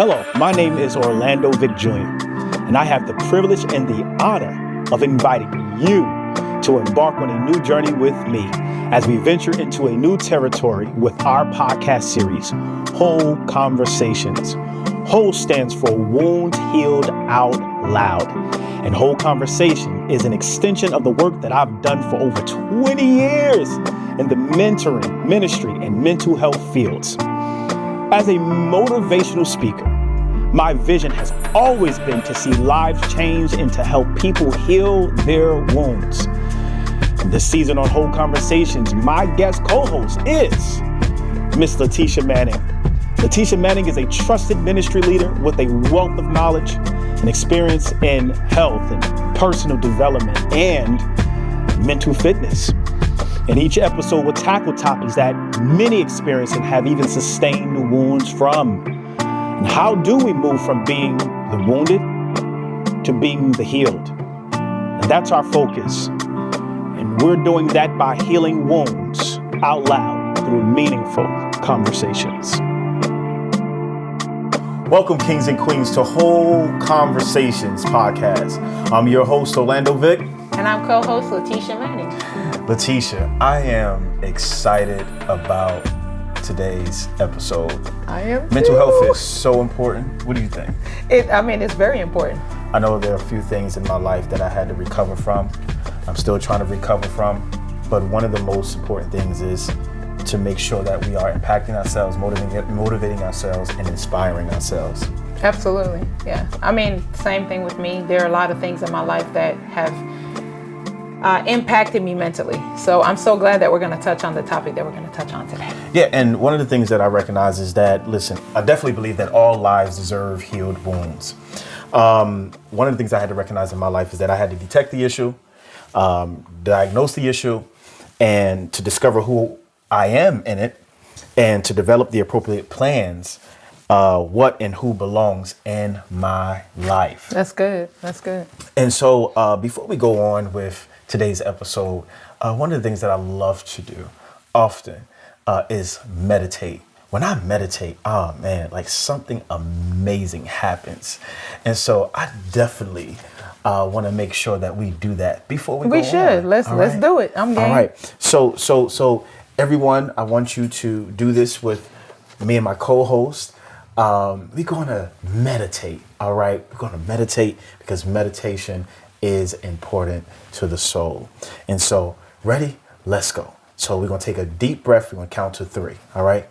Hello, my name is Orlando Vick Jr., and I have the privilege and the honor of inviting you to embark on a new journey with me as we venture into a new territory with our podcast series, WHOL Conversations. WHOL stands for Wounds Healed Out Loud, and WHOL Conversation is an extension of the work that I've done for over 20 years in the mentoring, ministry, and mental health fields. As a motivational speaker, my vision has always been to see lives change and to help people heal their wounds. This season on WHOL Conversations, my guest co-host is Miss Letitia Manning. Letitia Manning is a trusted ministry leader with a wealth of knowledge and experience in health and personal development and mental fitness. And each episode will tackle topics that many experience and have even sustained wounds from. And how do we move from being the wounded to being the healed? And that's our focus. And we're doing that by healing wounds out loud through meaningful conversations. Welcome, kings and queens, to WHOL Conversations podcast. I'm your host, Orlando Vick. And I'm co-host Letitia Manning. Letitia, I am excited about today's episode. I am too. Mental health is so important. What do you think? It's very important. I know there are a few things in my life that I had to recover from. I'm still trying to recover from. But one of the most important things is to make sure that we are impacting ourselves, motivating ourselves, and inspiring ourselves. Absolutely, yeah. Same thing with me. There are a lot of things in my life that have impacted me mentally. So I'm so glad that we're going to touch on the topic that we're going to touch on today. Yeah, and one of the things that I recognize is that, listen, I definitely believe that all lives deserve healed wounds. One of the things I had to recognize in my life is that I had to detect the issue, diagnose the issue, and to discover who I am in it, and to develop the appropriate plans, what and who belongs in my life. That's good. That's good. And so before we go on with today's episode, one of the things that I love to do often is meditate. When I meditate, oh man, like something amazing happens. And so I definitely want to make sure that we do that before we go on. We should. Let's do it. I'm game. All right. So everyone, I want you to do this with me and my co-host. We're going to meditate. All right. We're going to meditate because meditation is important to the soul. And so, ready? Let's go. So we're going to take a deep breath. We're going to count to 3. All right.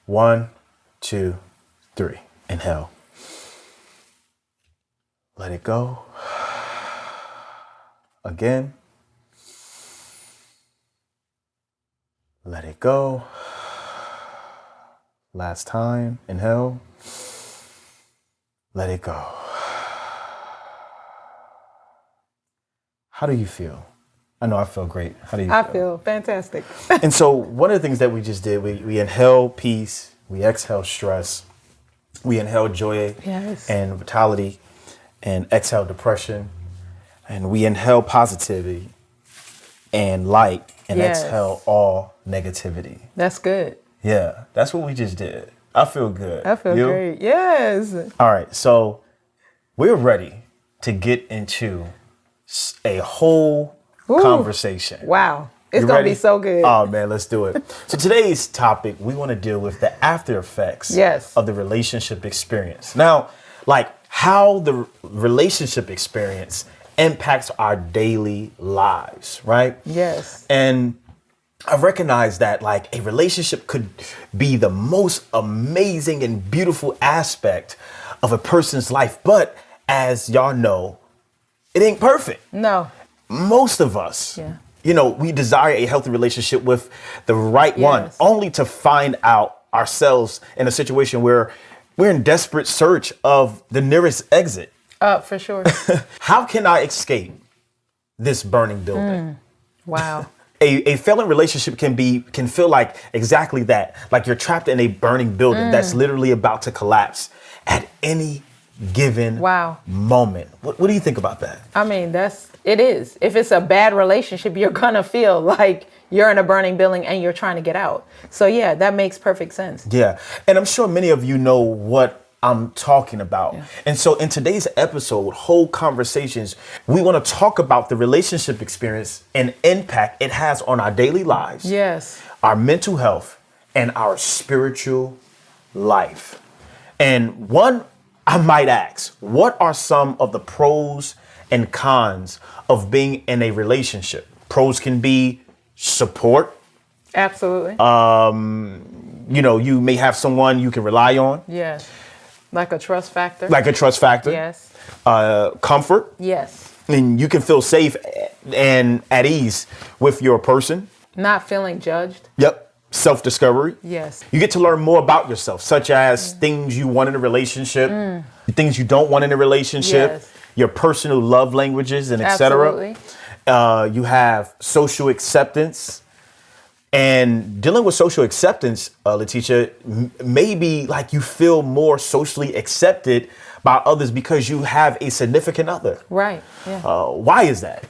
1, 2, 3. Inhale. Let it go. Again. Let it go. Last time. Inhale. Let it go. How do you feel? I know I feel great. How do you feel? I feel fantastic. And so one of the things that we just did, we inhale peace, we exhale stress, we inhale joy and vitality, and exhale depression, and we inhale positivity and light, and exhale all negativity. That's good. Yeah, that's what we just did. I feel good. I feel great. Yes. All right, so we're ready to get into a whole conversation. Wow. It's going to be so good. Oh, man, let's do it. So today's topic, we want to deal with the after effects of the relationship experience. Now, like how the relationship experience impacts our daily lives, right? Yes. And I recognize that like a relationship could be the most amazing and beautiful aspect of a person's life. But as y'all know, it ain't perfect. No. Most of us, we desire a healthy relationship with the right one, only to find out ourselves in a situation where we're in desperate search of the nearest exit. For sure. How can I escape this burning building? Wow. A failing relationship can feel like exactly that. Like you're trapped in a burning building that's literally about to collapse at any given moment. What do you think about that? It is. If it's a bad relationship, you're gonna feel like you're in a burning building and you're trying to get out. So yeah, that makes perfect sense. Yeah. And I'm sure many of you know what I'm talking about. Yeah. And so in today's episode, WHOL Conversations, we want to talk about the relationship experience and impact it has on our daily lives, Yes. our mental health, and our spiritual life. And one, I might ask, what are some of the pros and cons of being in a relationship? Pros can be support. Absolutely. You may have someone you can rely on. Yes. Like a trust factor. Like a trust factor. Yes. Comfort. Yes. And you can feel safe and at ease with your person. Not feeling judged. Yep. Self-discovery. Yes. You get to learn more about yourself, such as things you want in a relationship, things you don't want in a relationship, Yes. your personal love languages, and etc. Absolutely. You have social acceptance. And dealing with social acceptance, Letitia, maybe like you feel more socially accepted by others because you have a significant other. Right. Yeah. Why is that?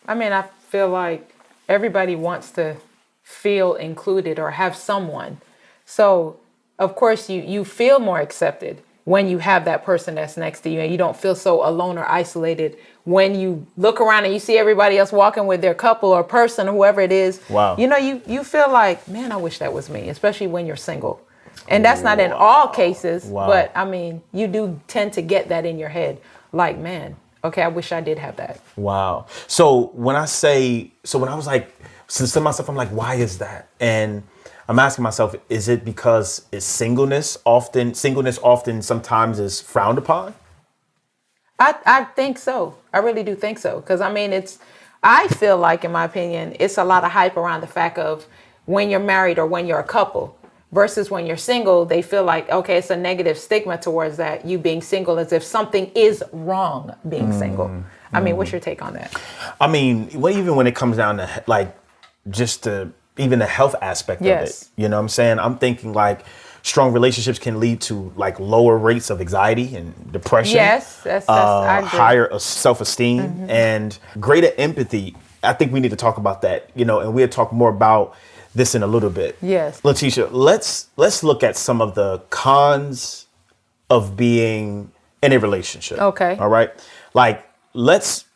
I mean, I feel like everybody wants to feel included or have someone. So, of course, you feel more accepted when you have that person that's next to you, and you don't feel so alone or isolated when you look around and you see everybody else walking with their couple or person or whoever it is. Wow. You feel like, man, I wish that was me, especially when you're single. And that's not in all cases, but I mean, you do tend to get that in your head. Like, man, okay, I wish I did have that. Wow. So when I was like, to myself, I'm like, why is that? And I'm asking myself, is it because singleness often sometimes is frowned upon? I think so. I really do think so. Because I mean, I feel like, in my opinion, it's a lot of hype around the fact of when you're married or when you're a couple versus when you're single. They feel like, okay, it's a negative stigma towards that, you being single, as if something is wrong being single. I mean, what's your take on that? I mean, even when it comes down to like even the health aspect of it, you know what I'm saying? I'm thinking like strong relationships can lead to like lower rates of anxiety and depression. Yes, I agree. Higher self-esteem and greater empathy. I think we need to talk about that, and we'll talk more about this in a little bit. Yes. Letitia, let's look at some of the cons of being in a relationship. Okay. All right. Like less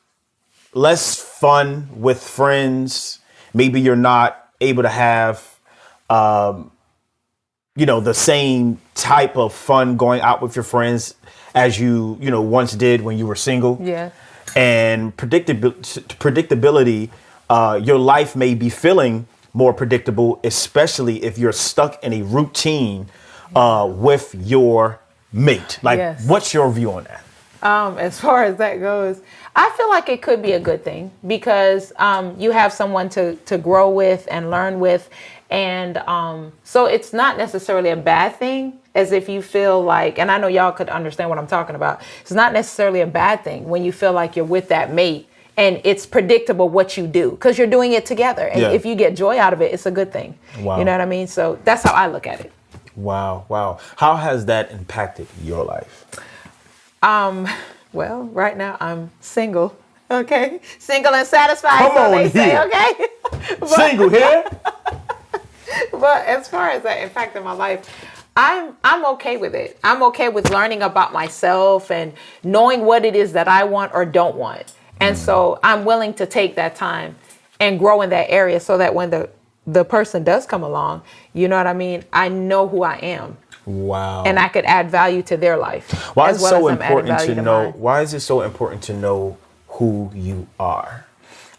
fun with friends. Maybe you're not able to have, the same type of fun going out with your friends as you once did when you were single. Yeah. And predictability, your life may be feeling more predictable, especially if you're stuck in a routine with your mate. Like, Yes. What's your view on that? As far as that goes, I feel like it could be a good thing because you have someone to grow with and learn with. And so it's not necessarily a bad thing, as if you feel like, and I know y'all could understand what I'm talking about. It's not necessarily a bad thing when you feel like you're with that mate and it's predictable what you do because you're doing it together. And if you get joy out of it, it's a good thing. Wow. You know what I mean? So that's how I look at it. Wow. How has that impacted your life? Well, right now I'm single. Okay. Single and satisfied. Come so on they say, here. okay. Single here? But as far as that impacted my life, I'm okay with it. I'm okay with learning about myself and knowing what it is that I want or don't want. And so I'm willing to take that time and grow in that area so that when the person does come along, you know what I mean? I know who I am. Wow. And I could add value to their life. Why is it so important to know? Why is it so important to know who you are?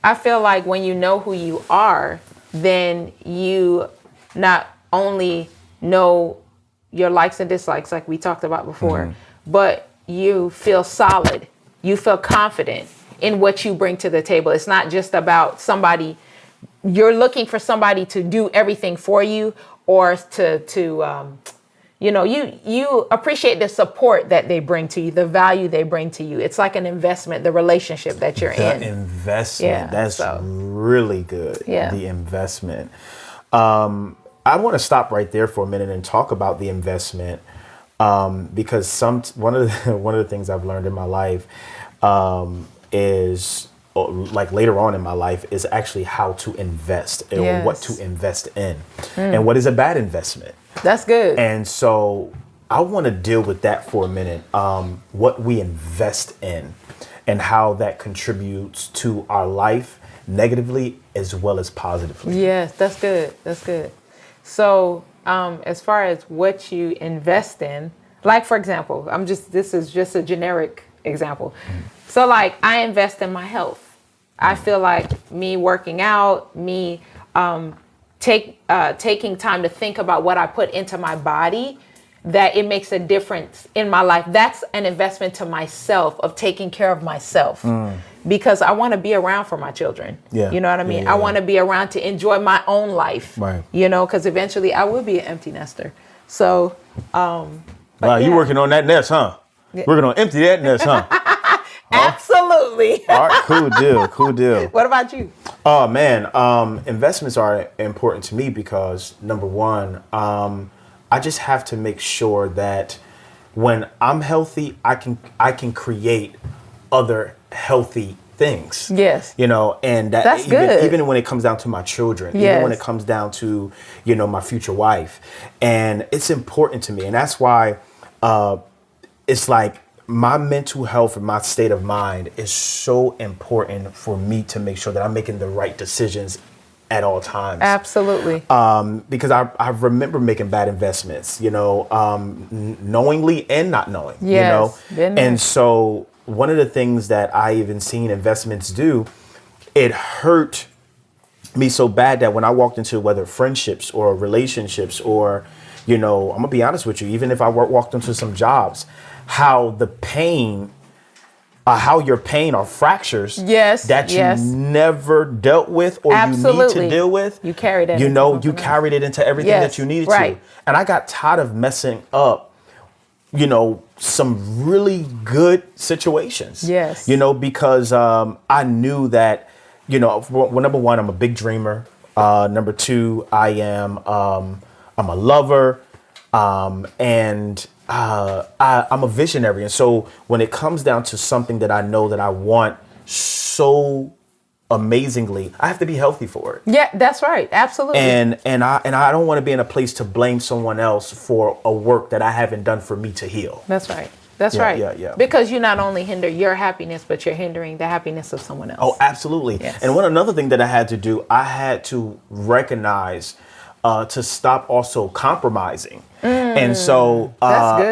I feel like when you know who you are, then you not only know your likes and dislikes, like we talked about before, but you feel solid. You feel confident in what you bring to the table. It's not just about somebody. You're looking for somebody to do everything for you or you appreciate the support that they bring to you, the value they bring to you. It's like an investment, the relationship that you're in. The investment. Yeah, That's really good. Yeah. The investment. I want to stop right there for a minute and talk about the investment because one of the things I've learned in my life is like later on in my life is actually how to invest or what to invest in and what is a bad investment. That's good. And so I want to deal with that for a minute. What we invest in and how that contributes to our life negatively as well as positively. Yes, that's good. That's good. So, as far as what you invest in, like for example, this is just a generic example. So, like I invest in my health. I feel like me working out, me taking time to think about what I put into my body, that it makes a difference in my life. That's an investment to myself of taking care of myself because I want to be around for my children. Yeah. You know what I mean? Yeah. I want to be around to enjoy my own life, Right. you know, because eventually I will be an empty nester. So, Wow, yeah. you working on that nest, huh? Working on empty that nest, huh? Absolutely. All right, cool deal. What about you? Oh man, investments are important to me because number one, I just have to make sure that when I'm healthy, I can create other healthy things. Yes. You know, and That's good. Even when it comes down to my children, even when it comes down to, you know, my future wife. And it's important to me. And that's why it's like my mental health and my state of mind is so important for me to make sure that I'm making the right decisions at all times. Absolutely. Because I remember making bad investments, you know, knowingly and not knowing, Yes, you know. been there. And so one of the things that I even seen investments do, it hurt me so bad that when I walked into whether friendships or relationships or, you know, I'm gonna be honest with you, even if I walked into some jobs, how the pain, how your pain or fractures that you never dealt with or you need to deal with. You carried it. You know, you carried it into everything that you needed to. And I got tired of messing up, you know, some really good situations. Yes. You know, because I knew that, you know, well, number one, I'm a big dreamer. Number two, I'm a lover. And I'm a visionary. And so when it comes down to something that I know that I want so amazingly, I have to be healthy for it. Yeah, that's right. Absolutely. And I don't want to be in a place to blame someone else for a work that I haven't done for me to heal. That's right. That's right. Yeah. Because you not only hinder your happiness, but you're hindering the happiness of someone else. Oh, absolutely. Yes. And another thing that I had to do, I had to recognize to stop also compromising. And so that's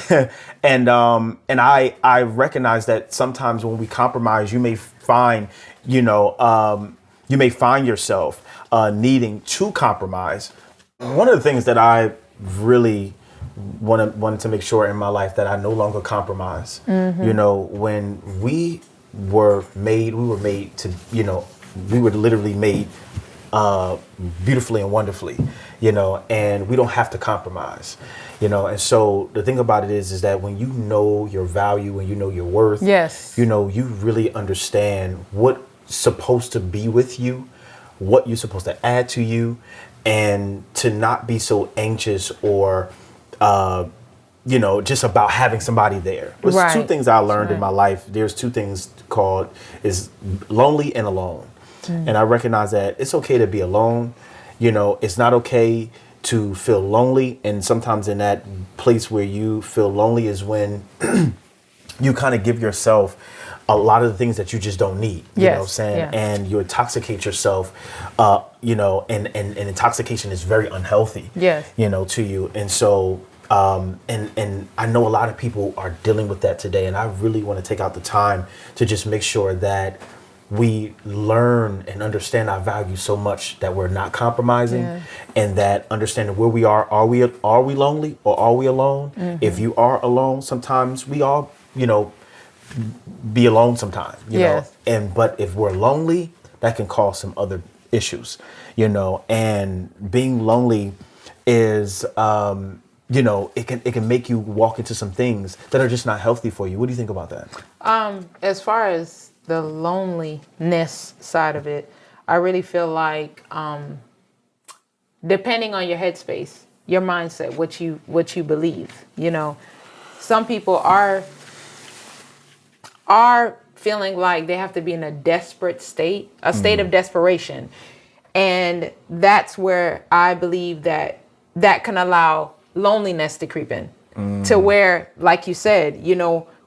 good. and I recognize that sometimes when we compromise, you may find, you know, you may find yourself needing to compromise. One of the things that I really wanted to make sure in my life that I no longer compromise. You know, when we were made to, you know, we were literally made beautifully and wonderfully, you know, and we don't have to compromise, you know. And so the thing about it is that when you know your value and you know your worth, you know, you really understand what's supposed to be with you, what you're supposed to add to you, and to not be so anxious or you know, just about having somebody there. There's two things I learned in my life. There's two things called is lonely and alone. And I recognize that it's okay to be alone. You know, it's not okay to feel lonely. And sometimes in that place where you feel lonely is when you kind of give yourself a lot of the things that you just don't need. You know what I'm saying? And you intoxicate yourself, you know, and intoxication is very unhealthy, you know, to you. And so, and I know a lot of people are dealing with that today. And I really want to take out the time to just make sure that we learn and understand our value so much that we're not compromising, and that understanding where we are we lonely or are we alone? If you are alone, sometimes we all, you know, be alone sometimes, you know, but if we're lonely, that can cause some other issues, you know. And being lonely is, you know, it can make you walk into some things that are just not healthy for you. What do you think about that? As far as the loneliness side of it, I really feel like depending on your headspace, your mindset, what you believe, you know, some people are feeling like they have to be in a desperate state, a state of desperation. And that's where I believe that can allow loneliness to creep in. to where, like you said,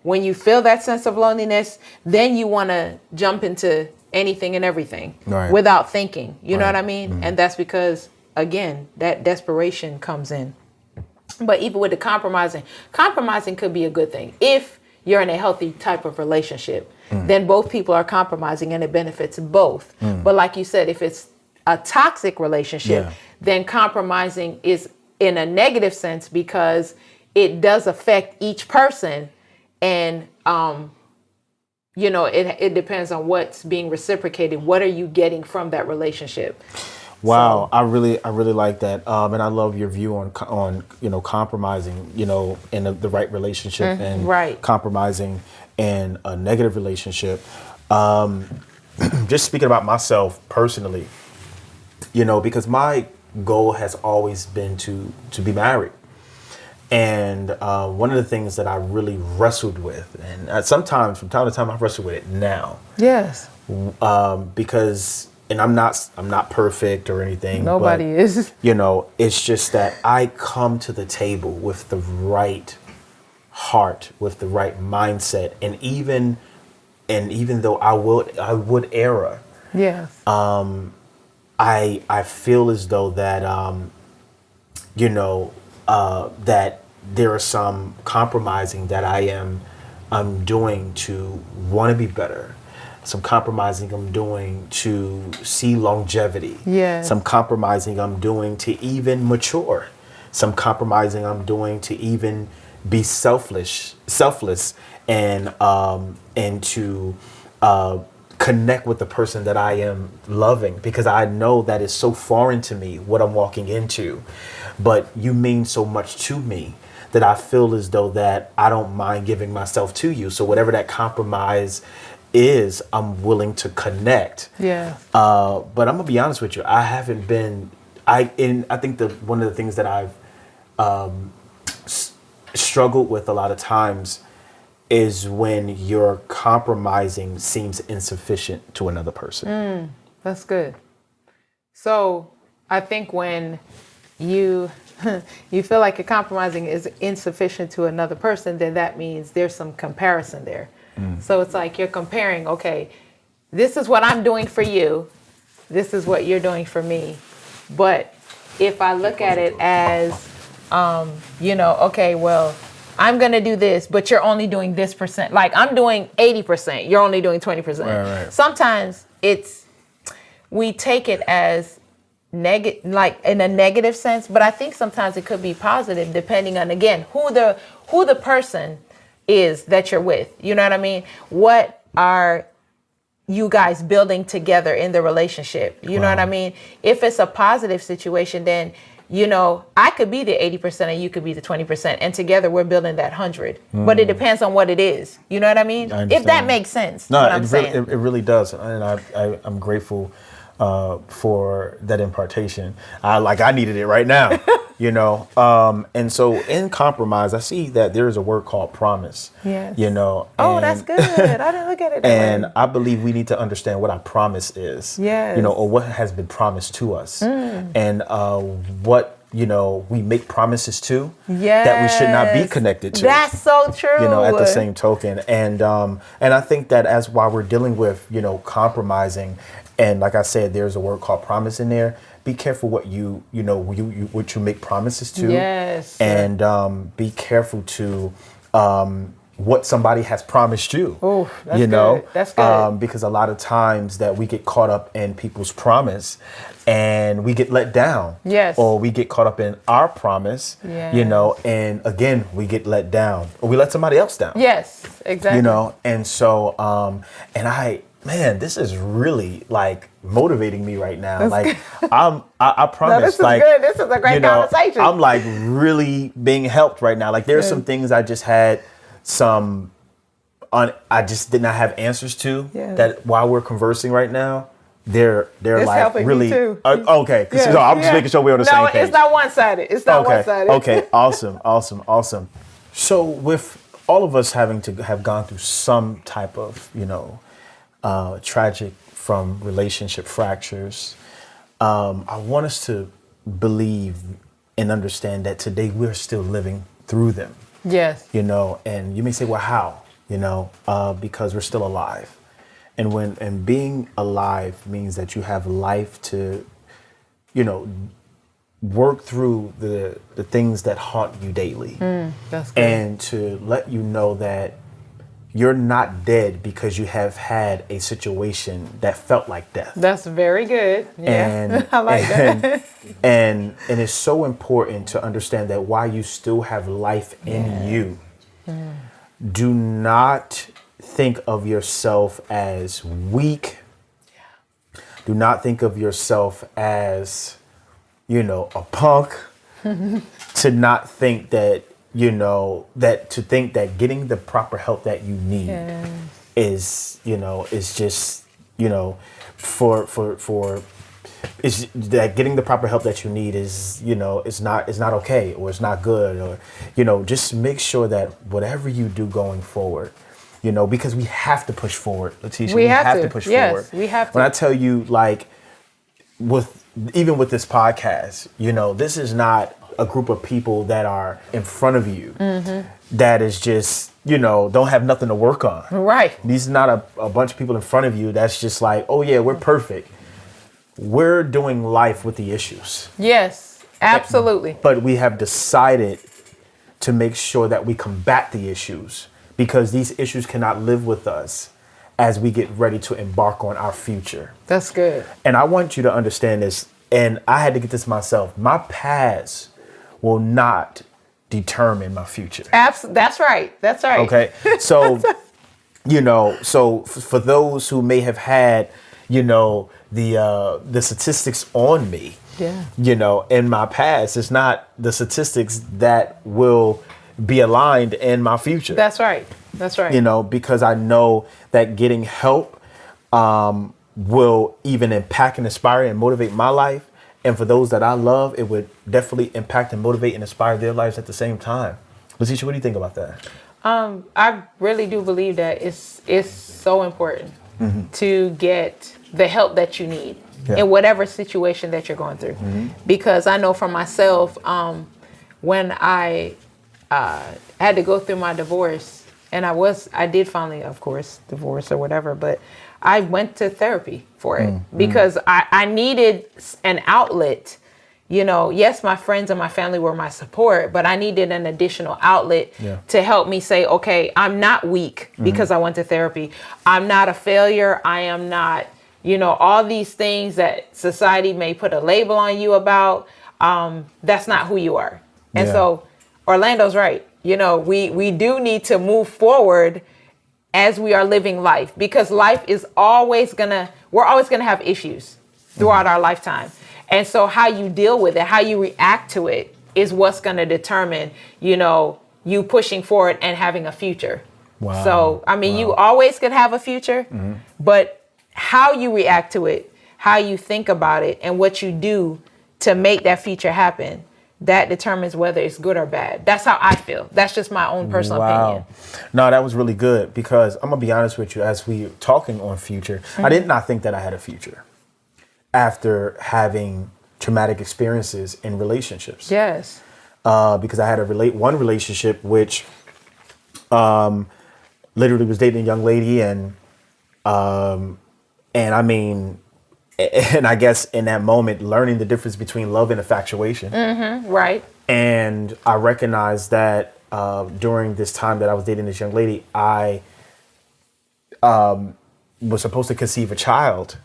when you feel that sense of loneliness, then you want to jump into anything and everything without thinking. You know what I mean? And that's because, again, that desperation comes in. But even with the compromising could be a good thing. If you're in a healthy type of relationship, then both people are compromising and it benefits both. But like you said, if it's a toxic relationship, then compromising is in a negative sense because it does affect each person. And, it depends on what's being reciprocated. What are you getting from that relationship? Wow, so, I really like that, and I love your view on compromising, in the right relationship and compromising in a negative relationship. Just speaking about myself personally, because my goal has always been to be married, and one of the things that I really wrestled with, and sometimes from time to time I wrestle with it now. Yes. Because. And I'm not perfect or anything. Nobody is. It's just that I come to the table with the right heart, with the right mindset, and even though I would err. Yes. I feel as though that that there are some compromising that I'm doing to want to be better. Some compromising I'm doing to see longevity. Yes. Some compromising I'm doing to even mature. Some compromising I'm doing to even be selfless, and to connect with the person that I am loving, because I know that is so foreign to me what I'm walking into. But you mean so much to me that I feel as though that I don't mind giving myself to you. So whatever that compromise is, I'm willing to connect. Yeah. But I'm gonna be honest with you. I haven't been. I think one of the things that I've struggled with a lot of times is when your compromising seems insufficient to another person. That's good. So I think when you feel like your compromising is insufficient to another person, then that means there's some comparison there. So it's like you're comparing, okay, this is what I'm doing for you. This is what you're doing for me. But if I look at it as, okay, well, I'm going to do this, but you're only doing this percent. Like I'm doing 80%, you're only doing 20%. Right. Sometimes we take it as like in a negative sense, but I think sometimes it could be positive depending on, again, who the person is that you're with. You know what I mean? What are you guys building together in the relationship? You know what I mean? If it's a positive situation, then, I could be the 80% and you could be the 20%. And together we're building that 100. But it depends on what it is. You know what I mean? If that makes sense. No, it really does. And I'm grateful for that impartation. I needed it right now. And so in compromise, I see that there is a word called promise. Yes. That's good. I didn't look at it that and way. I believe we need to understand what our promise is. Yes. Or what has been promised to us, and what we make promises to that we should not be connected to. That's so true. At the same token, and I think that as while we're dealing with compromising, and like I said, there's a word called promise in there. Be careful what you make promises to. Yes. And be careful to what somebody has promised you. Oh, that's good. That's good. Because a lot of times that we get caught up in people's promise and we get let down. Yes. Or we get caught up in our promise. Yes. And again we get let down, or we let somebody else down. Yes, exactly. And so man, this is really motivating me right now. I promise. This is good. This is a great conversation. I'm really being helped right now. There's some things I just had I just did not have answers to. Yes. That while we're conversing right now, they're it's helping really me too. Okay. I'm just making sure we're on the same page. No, it's not one-sided. It's not one-sided. Okay. Awesome. So with all of us having to have gone through some type of tragic from relationship fractures, I want us to believe and understand that today we're still living through them. Yes. And you may say, well, how? Because we're still alive. And being alive means that you have life to, work through the things that haunt you daily. That's good. And to let you know that you're not dead because you have had a situation that felt like death. That's very good. Yeah. And I like that. and it's so important to understand that while you still have life in you, do not think of yourself as weak. Do not think of yourself as, a punk. To not think that, to think that getting the proper help that you need is just, is that getting the proper help that you need is, it's not okay, or it's not good, or, just make sure that whatever you do going forward, because we have to push forward, Letitia. We have to push forward. We have to. When I tell you, like, even with this podcast, this is not a group of people that are in front of you that is just, don't have nothing to work on. Right. These are not a bunch of people in front of you that's just like, oh yeah, we're perfect. We're doing life with the issues. Yes, absolutely. But we have decided to make sure that we combat the issues, because these issues cannot live with us as we get ready to embark on our future. That's good. And I want you to understand this, and I had to get this myself. My past will not determine my future. That's right. That's right. Okay. So, for those who may have had, the statistics on me, in my past, it's not the statistics that will be aligned in my future. That's right. That's right. Because I know that getting help will even impact and inspire and motivate my life. And for those that I love, it would definitely impact and motivate and inspire their lives at the same time. Letitia, what do you think about that? I really do believe that it's so important to get the help that you need in whatever situation that you're going through. Because I know for myself, when I had to go through my divorce, and I did finally, of course, divorce or whatever, but I went to therapy for it because I needed an outlet. Yes, my friends and my family were my support, but I needed an additional outlet to help me say, okay, I'm not weak because I went to therapy. I'm not a failure. I am not, all these things that society may put a label on you about. That's not who you are. And so Orlando's right. We do need to move forward as we are living life, because life is we're always gonna have issues throughout our lifetime. And so how you deal with it, how you react to it is what's gonna determine, you pushing forward and having a future. Wow. So, you always could have a future, but how you react to it, how you think about it, and what you do to make that future happen, that determines whether it's good or bad. That's how I feel. That's just my own personal opinion. No, that was really good, because I'm going to be honest with you, as we talking on future, I did not think that I had a future after having traumatic experiences in relationships. Yes. Because I had one relationship which literally was dating a young lady, and I guess in that moment, learning the difference between love and infatuation. Right. And I recognized that during this time that I was dating this young lady, I was supposed to conceive a child.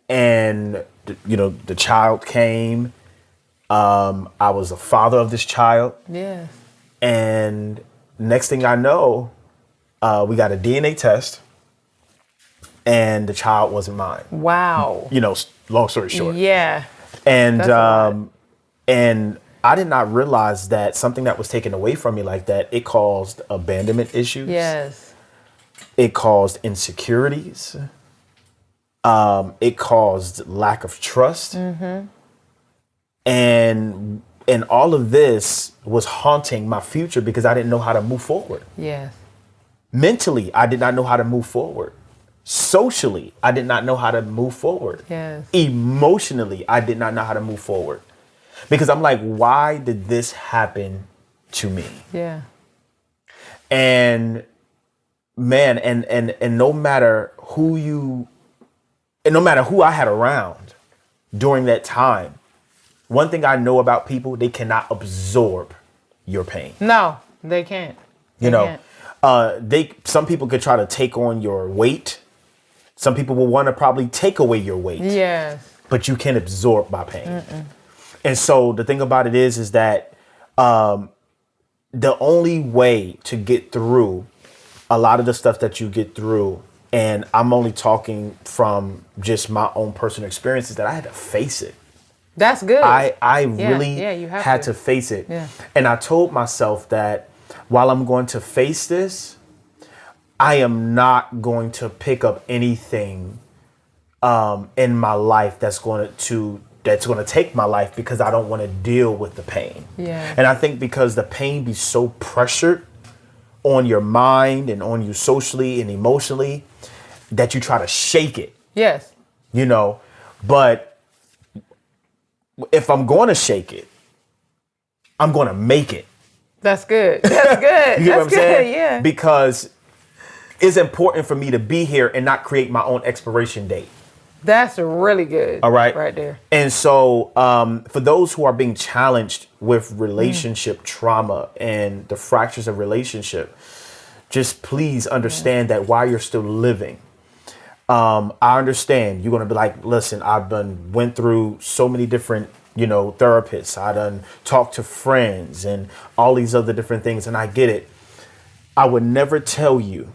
And, the child came. I was the father of this child. Yes. And next thing I know, we got a DNA test. And the child wasn't mine. Wow. Long story short. Yeah. And and I did not realize that something that was taken away from me like that, it caused abandonment issues. Yes. It caused insecurities. It caused lack of trust. And all of this was haunting my future because I didn't know how to move forward. Yes. Mentally, I did not know how to move forward. Socially, I did not know how to move forward. Yes. Emotionally, I did not know how to move forward. Because I'm like, why did this happen to me. Yeah. And man, and no matter who I had around during that time, one thing I know about people, they cannot absorb your pain. No, they can't. You know, some people could try to take on your weight. Some people will want to probably take away your weight. Yes. But you can't absorb my pain. And so the thing about it is that the only way to get through a lot of the stuff that you get through, and I'm only talking from just my own personal experiences, that I had to face it. That's good. I really you had to face it. Yeah. And I told myself that while I'm going to face this, I am not going to pick up anything in my life that's going to take my life, because I don't want to deal with the pain. Yeah. And I think because the pain be so pressured on your mind and on you socially and emotionally that you try to shake it. Yes. You know, but if I'm going to shake it, I'm going to make it. That's good. That's good. You get what I'm saying? Yeah. Because it's important for me to be here and not create my own expiration date. That's really good. All right. Right there. And so for those who are being challenged with relationship trauma and the fractures of relationship, just please understand that while you're still living, I understand you're going to be like, listen, went through so many different, therapists. I done talked to friends and all these other different things. And I get it. I would never tell you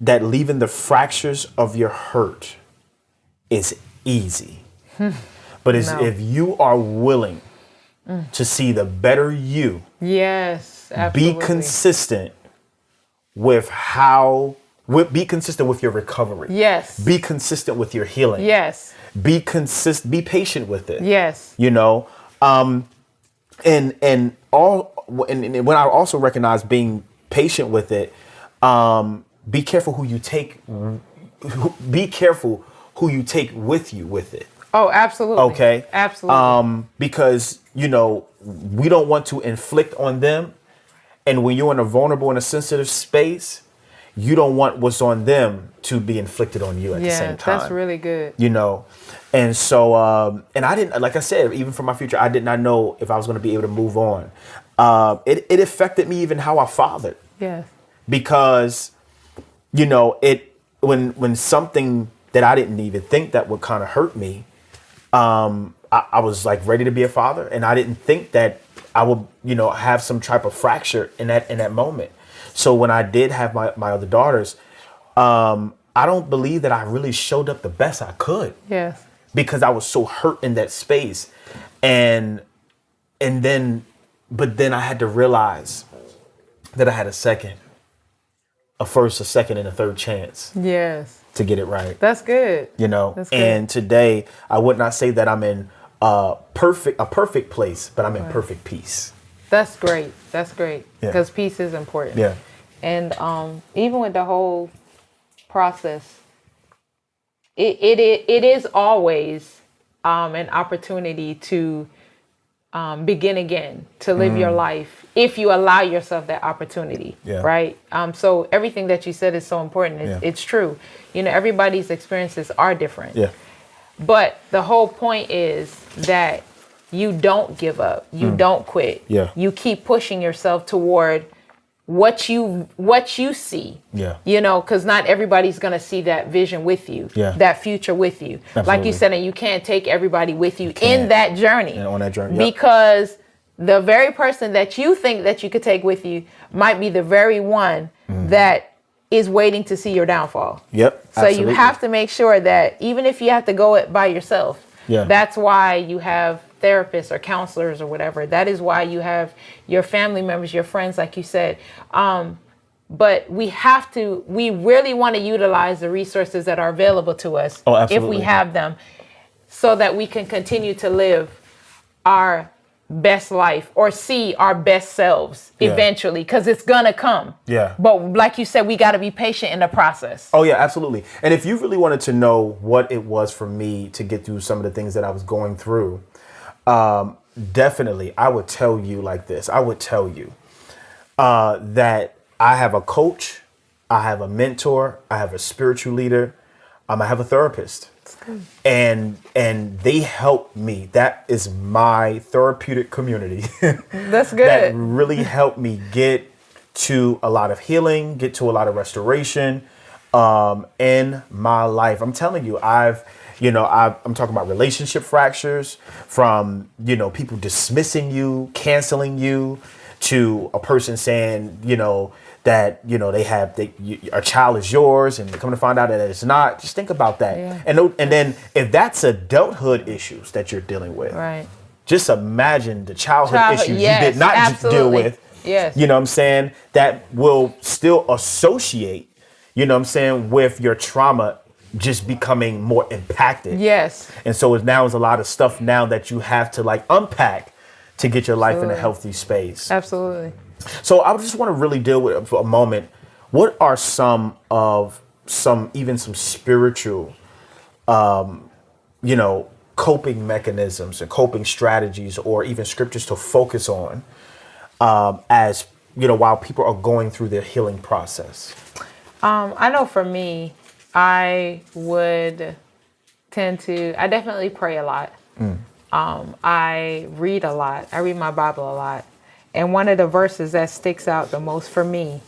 that leaving the fractures of your hurt is easy. But if you are willing to see the better you, yes, absolutely. be consistent with be consistent with your recovery. Yes. Be consistent with your healing. Yes. Be patient with it. Yes. And when I also recognize being patient with it, be careful who you take. Be careful who you take with you with it. Oh, absolutely. Okay. Absolutely. Because we don't want to inflict on them, and when you're in a vulnerable and a sensitive space, you don't want what's on them to be inflicted on you at the same time. That's really good. And so, and I didn't, like I said, even for my future, I did not know if I was going to be able to move on. It affected me even how I fathered. Yes. Because, when something that I didn't even think that would kind of hurt me, I was like ready to be a father, and I didn't think that I would, have some type of fracture in that moment. So when I did have my other daughters, I don't believe that I really showed up the best I could. Yes. Because I was so hurt in that space. But then I had to realize that I had a first, a second, and a third chance. Yes. To get it right. That's good. That's good. And today I would not say that I'm in a perfect place, but I'm in perfect peace. That's great. That's great. Because peace is important. Yeah. And even with the whole process, it is always an opportunity to begin again, to live your life, if you allow yourself that opportunity. Yeah. Right. So everything that you said is so important. It's true. Everybody's experiences are different. Yeah. But the whole point is that you don't give up. You don't quit. Yeah. You keep pushing yourself toward what you see. Yeah. Because not everybody's going to see that vision with you, that future with you. Absolutely. Like you said, and you can't take everybody with you in that journey. On that journey. Yep. Because the very person that you think that you could take with you might be the very one that is waiting to see your downfall. Yep. So absolutely. You have to make sure that even if you have to go it by yourself, that's why you have therapists or counselors or whatever. That is why you have your family members, your friends, like you said. But we really want to utilize the resources that are available to us if we have them, so that we can continue to live our best life or see our best selves eventually, because it's gonna come. Yeah. But like you said, we got to be patient in the process. Oh yeah, absolutely. And if you really wanted to know what it was for me to get through some of the things that I was going through, definitely, I would tell you like this. I would tell you that I have a coach, I have a mentor, I have a spiritual leader, I have a therapist. And they help me. That is my therapeutic community. That's good. That really helped me get to a lot of healing, get to a lot of restoration in my life. I'm telling you, I'm talking about relationship fractures, from, people dismissing you, canceling you, to a person saying, that, a child is yours, and come to find out that it's not. Just think about that. Yeah. And then if that's adulthood issues that you're dealing with, right, just imagine the childhood issues yes, you did not absolutely. deal with. Yes. You know what I'm saying? That will still associate, with your trauma just becoming more impacted. Yes. And so now is a lot of stuff now that you have to unpack to get your life in a healthy space. Absolutely. So I just want to really deal with for a moment. What are some spiritual, coping mechanisms and coping strategies, or even scriptures to focus on, as while people are going through their healing process? I know for me, I definitely pray a lot. I read a lot. I read my Bible a lot. And one of the verses that sticks out the most for me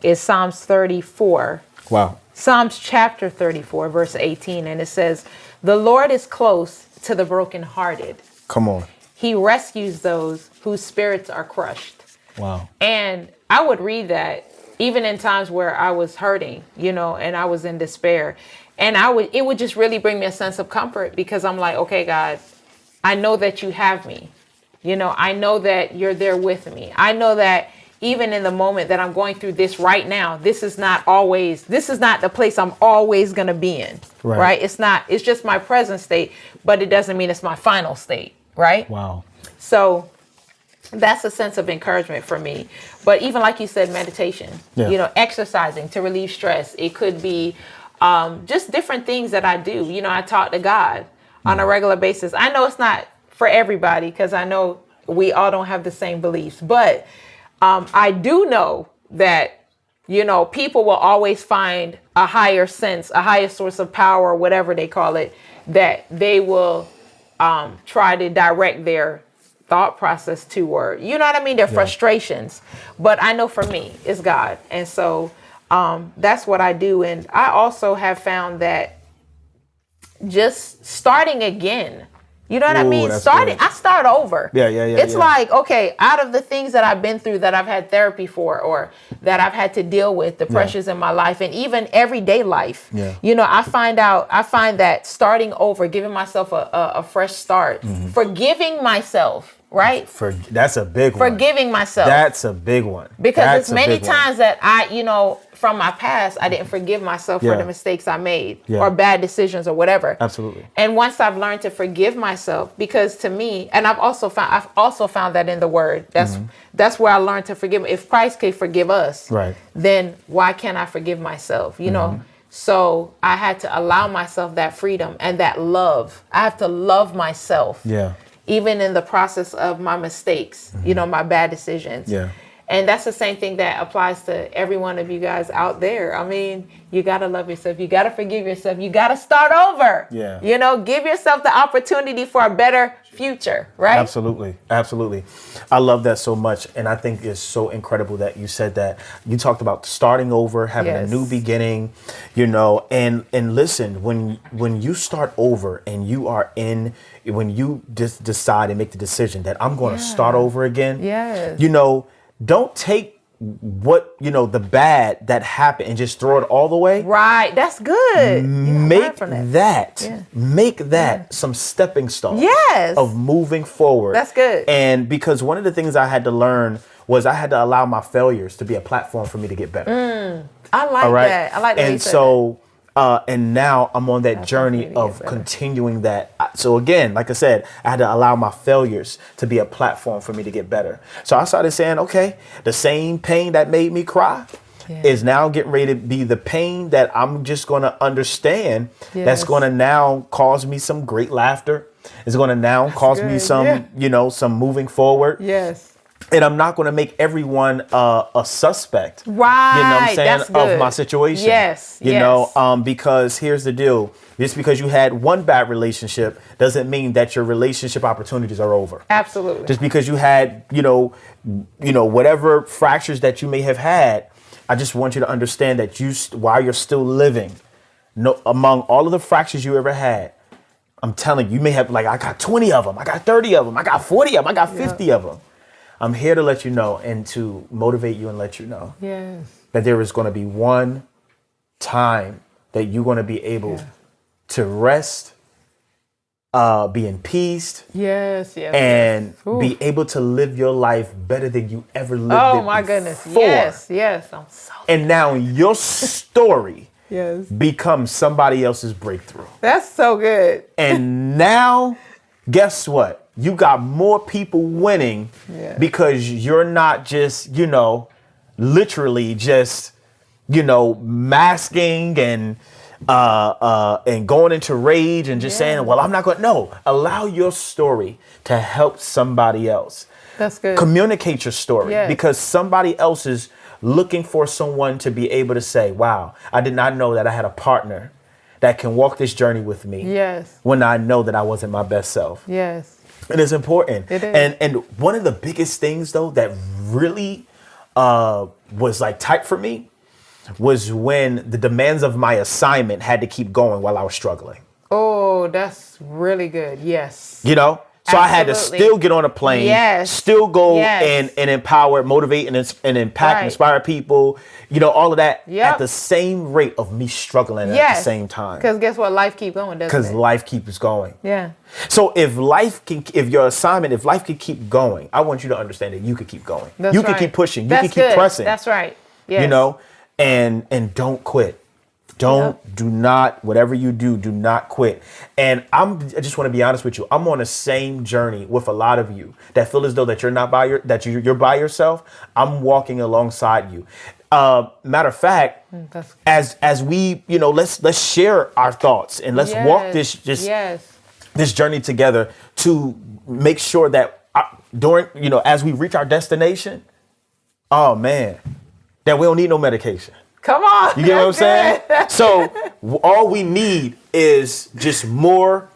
is Psalms 34. Wow. Psalms chapter 34, verse 18. And it says, "The Lord is close to the brokenhearted. Come on. He rescues those whose spirits are crushed." Wow. And I would read that even in times where I was hurting, and I was in despair. And it would just really bring me a sense of comfort, because I'm like, okay, God, I know that you have me. I know that you're there with me. I know that even in the moment that I'm going through this right now, this is not the place I'm always going to be in. Right. It's just my present state, but it doesn't mean it's my final state. Right. Wow. So that's a sense of encouragement for me. But even like you said, meditation, exercising to relieve stress. It could be just different things that I do. I talk to God on a regular basis. I know it's not for everybody, because I know we all don't have the same beliefs, but I do know that, people will always find a higher sense, a higher source of power, whatever they call it, that they will try to direct their thought process toward, their frustrations. But I know for me, it's God. And so that's what I do. And I also have found that just starting again, I start over. Yeah. It's like, okay, out of the things that I've been through, that I've had therapy for, or that I've had to deal with, the pressures in my life, and even everyday life, I find that starting over, giving myself a fresh start, forgiving myself, right? That's a big one. Forgiving myself. That's a big one. Because it's many times that I, from my past, I didn't forgive myself for the mistakes I made or bad decisions or whatever. Absolutely. And once I've learned to forgive myself, because to me, and I've also found that in the Word. That's where I learned to forgive. If Christ could forgive us, right, then why can't I forgive myself? So I had to allow myself that freedom and that love. I have to love myself. Yeah. Even in the process of my mistakes, my bad decisions. Yeah. And that's the same thing that applies to every one of you guys out there. I mean, you got to love yourself. You got to forgive yourself. You got to start over. Yeah. Give yourself the opportunity for a better future, right? Absolutely. Absolutely. I love that so much. And I think it's so incredible that you said that. You talked about starting over, having a new beginning, and listen, when you start over and when you just decide and make the decision that I'm going to start over again, don't take what, the bad that happened and just throw it all the way. Right. That's good. Make that some stepping stones of moving forward. That's good. And because one of the things I had to learn was I had to allow my failures to be a platform for me to get better. I like that. I like that. And so and now I'm on that journey of continuing that. So again, like I said, I had to allow my failures to be a platform for me to get better. So I started saying, okay, the same pain that made me cry is now getting ready to be the pain that I'm just going to understand. That's going to now cause me some great laughter. It's going to now cause me some, some moving forward. Yes. And I'm not going to make everyone a suspect. Right. You know what I'm saying? That's good. Of my situation. Yes. Because here's the deal. Just because you had one bad relationship doesn't mean that your relationship opportunities are over. Absolutely. Just because you had, whatever fractures that you may have had, I just want you to understand that while you're still living, among all of the fractures you ever had, I'm telling you, you may have, I got 20 of them, I got 30 of them, I got 40 of them, I got 50 of them. I'm here to let you know and to motivate you and let you know that there is going to be one time that you're going to be able to rest, be in peace, and be able to live your life better than you ever lived it before. Oh my goodness! Yes, I'm so. And now your story becomes somebody else's breakthrough. That's so good. And now, guess what? You got more people winning because you're not just, literally just, masking and going into rage and just saying, well, I'm not going to. No, allow your story to help somebody else. That's good. Communicate your story because somebody else is looking for someone to be able to say, wow, I did not know that I had a partner that can walk this journry with me. Yes. When I know that I wasn't my best self. Yes. And it's important. It is. And one of the biggest things, though, that really was tight for me was when the demands of my assignment had to keep going while I was struggling. Oh, that's really good. Yes. So I had to still get on a plane, still go and empower, motivate, and impact, inspire people, all of that at the same rate of me struggling at the same time. Because guess what? Life keeps going, doesn't it? Because life keeps going. Yeah. So if life can keep going, I want you to understand that you can keep going. That's you can keep pushing. You can keep pressing. That's right. Yes. And don't quit. Do not, whatever you do not quit. And I just want to be honest with you. I'm on the same journey with a lot of you that feel as though that you're by yourself. I'm walking alongside you. Matter of fact, as we, let's share our thoughts and let's walk this journey together to make sure that as we reach our destination, oh man, that we don't need no medication. Come on. You get what I'm saying? So all we need is just more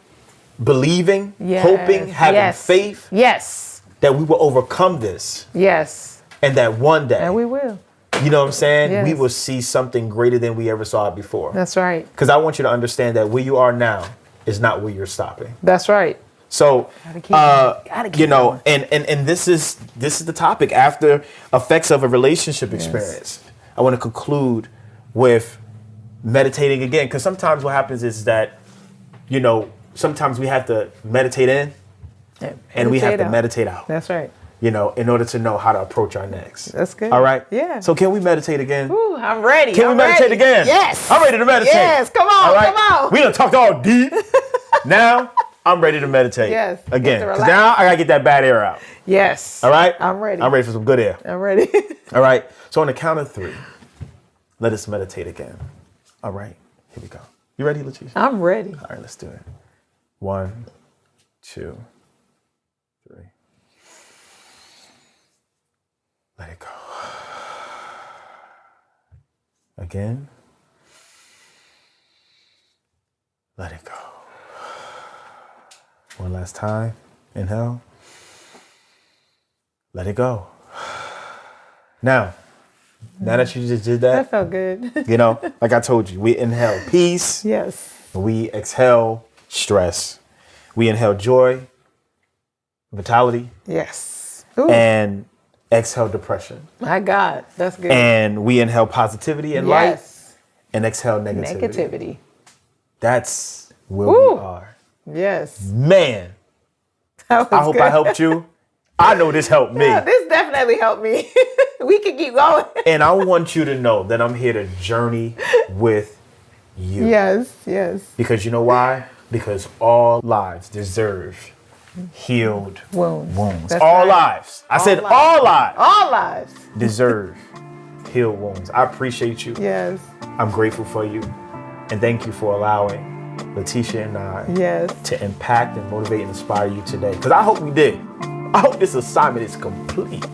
believing, hoping, having faith. Yes. That we will overcome this. Yes. And that one day. And we will. You know what I'm saying? Yes. We will see something greater than we ever saw it before. That's right. Because I want you to understand that where you are now is not where you're stopping. That's right. So, gotta keep going. and this is the topic, after effects of a relationship experience. I want to conclude with meditating again, because sometimes what happens is that, sometimes we have to meditate in and we have to meditate out. That's right. In order to know how to approach our next. That's good. All right? Yeah. So can we meditate again? Ooh, I'm ready. Can we meditate again? Yes. I'm ready to meditate. Yes, come on, all right? come on. We done talked all deep. Now I'm ready to meditate. Yes. Again. Because now I gotta get that bad air out. Yes. All right? I'm ready. I'm ready for some good air. I'm ready. All right. So on the count of 3, let us meditate again. All right. Here we go. You ready, Letitia? I'm ready. All right, let's do it. 1, 2, 3. Let it go. Again. Let it go. One last time. Inhale. Let it go. Now that you just did That felt good. like I told you, we inhale peace. Yes. We exhale stress. We inhale joy, vitality. Yes. Ooh. And exhale depression. My God, that's good. And we inhale positivity and light. And exhale negativity. That's where we are. Yes. Man, I hope I helped you. I know this helped me. Yeah, this definitely helped me. We can keep going. And I want you to know that I'm here to journey with you. Yes. Because you know why? Because all lives deserve healed wounds. All lives. I said all lives. All lives deserve healed wounds. I appreciate you. Yes. I'm grateful for you. And thank you for allowing Letitia and I Yes. to impact and motivate and inspire you today. Because I hope we did. I hope this assignment is complete.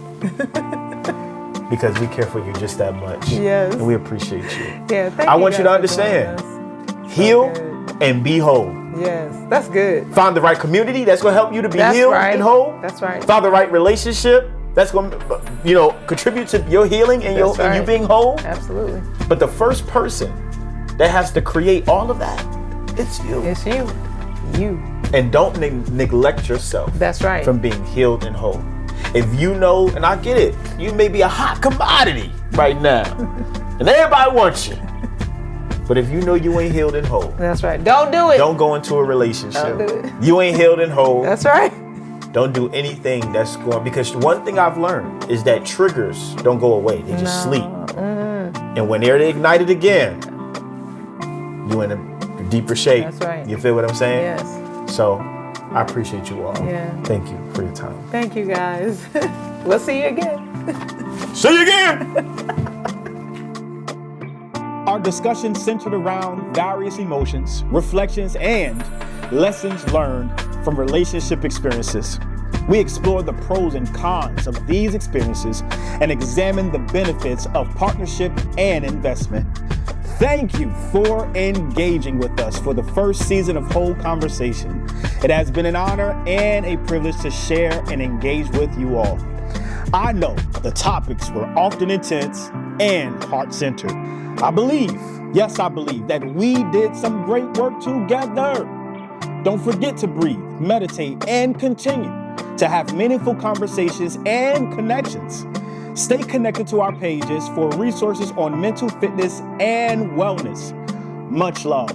Because we care for you just that much. Yes. And we appreciate you. Yeah, thank you. I want you to guys for understand. joining us. Heal So and be whole. yes, that's good. Find the right community that's going to help you to be That's healed right. and whole. That's right. Find the right relationship that's going to, contribute to your healing and That's and you right. being whole. Absolutely. But the first person that has to create all of that, it's you. It's you. You. And don't neglect yourself. That's right. From being healed and whole. If you know, and I get it, you may be a hot commodity right now, and everybody wants you. But if you know you ain't healed and whole, That's right. Don't do it. don't go into a relationship. Don't do it. You ain't healed and whole. That's right. Don't do anything that's going, because one thing I've learned is that triggers don't go away. They just sleep. And when they're ignited again, you in a deeper shape. That's right. You feel what I'm saying? Yes. So I appreciate you all. Yeah. Thank you for your time. Thank you, guys. We'll see you again. See you again. Our discussion centered around various emotions, reflections, and lessons learned from relationship experiences. We explore the pros and cons of these experiences and examine the benefits of partnership and investment. Thank you for engaging with us for the first season of WHOL Conversation. It has been an honor and a privilege to share and engage with you all. I know the topics were often intense and heart-centered. I believe that we did some great work together. Don't forget to breathe, meditate, and continue to have meaningful conversations and connections. Stay connected to our pages for resources on mental fitness and wellness. Much love.